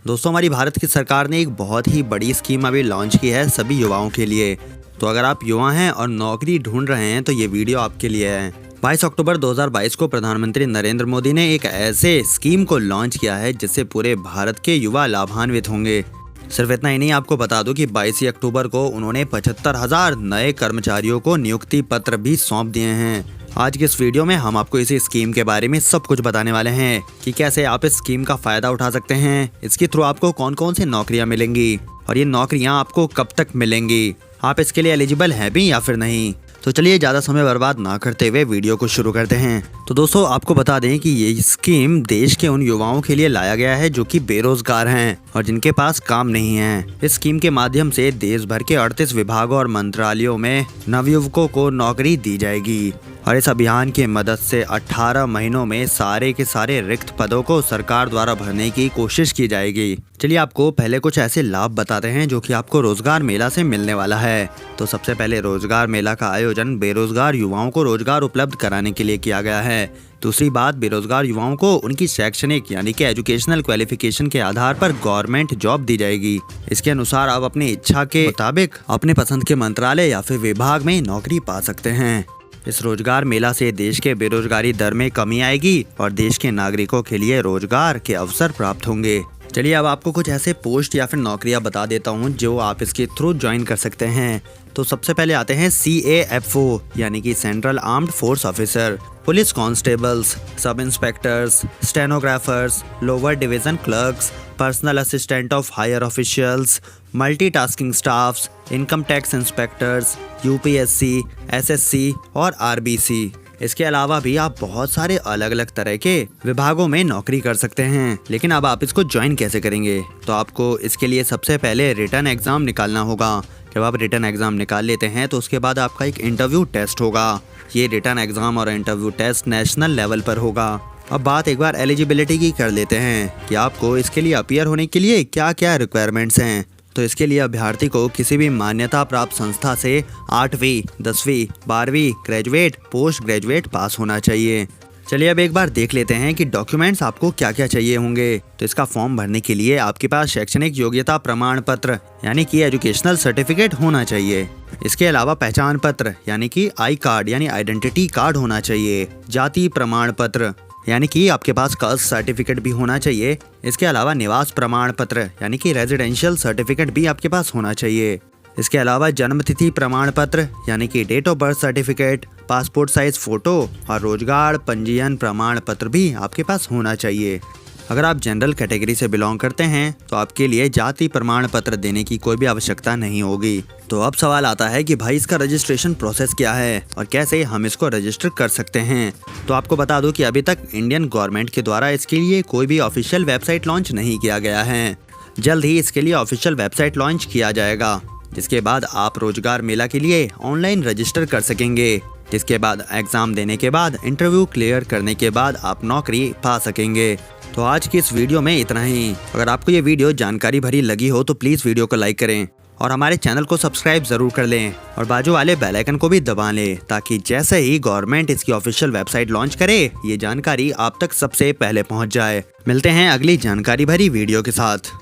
दोस्तों, हमारी भारत की सरकार ने एक बहुत ही बड़ी स्कीम अभी लॉन्च की है सभी युवाओं के लिए। तो अगर आप युवा हैं और नौकरी ढूंढ रहे हैं तो ये वीडियो आपके लिए है। 22 अक्टूबर 2022 को प्रधानमंत्री नरेंद्र मोदी ने एक ऐसे स्कीम को लॉन्च किया है जिससे पूरे भारत के युवा लाभान्वित होंगे। सिर्फ इतना ही नहीं, आपको बता दूं कि 22 अक्टूबर को उन्होंने 75,000 नए कर्मचारियों को नियुक्ति पत्र भी सौंप दिए हैं। आज के इस वीडियो में हम आपको इसी स्कीम के बारे में सब कुछ बताने वाले हैं कि कैसे आप इस स्कीम का फायदा उठा सकते हैं, इसके थ्रू आपको कौन कौन सी नौकरियां मिलेंगी और ये नौकरियां आपको कब तक मिलेंगी, आप इसके लिए एलिजिबल हैं भी या फिर नहीं। तो चलिए ज़्यादा समय बर्बाद ना करते हुए वीडियो को शुरू करते हैं। तो दोस्तों, आपको बता दें कि ये स्कीम देश के उन युवाओं के लिए लाया गया है जो कि बेरोजगार हैं और जिनके पास काम नहीं है। इस स्कीम के माध्यम से देश भर के 38 विभागों और मंत्रालयों में नवयुवकों को नौकरी दी जाएगी और इस अभियान की मदद से 18 महीनों में सारे के सारे रिक्त पदों को सरकार द्वारा भरने की कोशिश की जाएगी। चलिए आपको पहले कुछ ऐसे लाभ बताते हैं जो कि आपको रोजगार मेला से मिलने वाला है। तो सबसे पहले रोजगार मेला का आयोजन बेरोजगार युवाओं को रोजगार उपलब्ध कराने के लिए किया गया है। दूसरी बात, बेरोजगार युवाओं को उनकी शैक्षणिक यानी कि एजुकेशनल क्वालिफिकेशन के आधार पर गवर्नमेंट जॉब दी जाएगी। इसके अनुसार आप अपनी इच्छा के मुताबिक अपने पसंद के मंत्रालय या फिर विभाग में नौकरी पा सकते हैं। इस रोजगार मेला से देश के बेरोजगारी दर में कमी आएगी और देश के नागरिकों के लिए रोजगार के अवसर प्राप्त होंगे। चलिए अब आपको कुछ ऐसे पोस्ट या फिर नौकरियां बता देता हूं जो आप इसके थ्रू ज्वाइन कर सकते हैं। तो सबसे पहले आते हैं CAFO यानी कि central armed force officer, police constables, sub inspectors, stenographers, lower division clerks, personal assistant of higher officials, multitasking staffs, income tax inspectors, UPSC, SSC और RBC। इसके अलावा भी आप बहुत सारे अलग अलग तरह के विभागों में नौकरी कर सकते हैं। लेकिन अब आप इसको ज्वाइन कैसे करेंगे? तो आपको इसके लिए सबसे पहले रिटन एग्जाम निकालना होगा। जब आप रिटन एग्जाम निकाल लेते हैं तो उसके बाद आपका एक इंटरव्यू टेस्ट होगा। ये रिटन एग्जाम और इंटरव्यू टेस्ट नेशनल लेवल पर होगा। अब बात एक बार एलिजिबिलिटी की कर लेते हैं कि आपको इसके लिए अपीयर होने के लिए क्या क्या रिक्वायरमेंट्स हैं। तो इसके लिए अभ्यर्थी को किसी भी मान्यता प्राप्त संस्था से 8वीं, 10वीं, 12वीं ग्रेजुएट, पोस्ट ग्रेजुएट पास होना चाहिए। चलिए अब एक बार देख लेते हैं कि डॉक्यूमेंट्स आपको क्या क्या चाहिए होंगे। तो इसका फॉर्म भरने के लिए आपके पास शैक्षणिक योग्यता प्रमाण पत्र यानी कि एजुकेशनल सर्टिफिकेट होना चाहिए। इसके अलावा पहचान पत्र यानी कि आई कार्ड यानी आइडेंटिटी कार्ड होना चाहिए। जाति प्रमाण पत्र यानी कि आपके पास कास्ट सर्टिफिकेट भी होना चाहिए। इसके अलावा निवास प्रमाण पत्र यानी कि रेजिडेंशियल सर्टिफिकेट भी आपके पास होना चाहिए। इसके अलावा जन्मतिथि प्रमाण पत्र यानी कि date of birth certificate, passport size photo और रोजगार पंजीयन प्रमाण पत्र भी आपके पास होना चाहिए। अगर आप जनरल कैटेगरी से बिलोंग करते हैं तो आपके लिए जाति प्रमाण पत्र देने की कोई भी आवश्यकता नहीं होगी। तो अब सवाल आता है कि भाई इसका रजिस्ट्रेशन प्रोसेस क्या है और कैसे हम इसको रजिस्टर कर सकते हैं। तो आपको बता दूं कि अभी तक इंडियन गवर्नमेंट के द्वारा इसके लिए कोई भी ऑफिशियल वेबसाइट लॉन्च नहीं किया गया है। जल्द ही इसके लिए ऑफिशियल वेबसाइट लॉन्च किया जाएगा, जिसके बाद आप रोजगार मेला के लिए ऑनलाइन रजिस्टर कर सकेंगे। जिसके बाद एग्जाम देने के बाद इंटरव्यू क्लियर करने के बाद आप नौकरी पा सकेंगे। तो आज की इस वीडियो में इतना ही। अगर आपको ये वीडियो जानकारी भरी लगी हो तो प्लीज़ वीडियो को लाइक करें और हमारे चैनल को सब्सक्राइब जरूर कर लें और बाजू वाले बेल आइकन को भी दबा लें ताकि जैसे ही गवर्नमेंट इसकी ऑफिशियल वेबसाइट लॉन्च करे ये जानकारी आप तक सबसे पहले पहुंच जाए। मिलते हैं अगली जानकारी भरी वीडियो के साथ।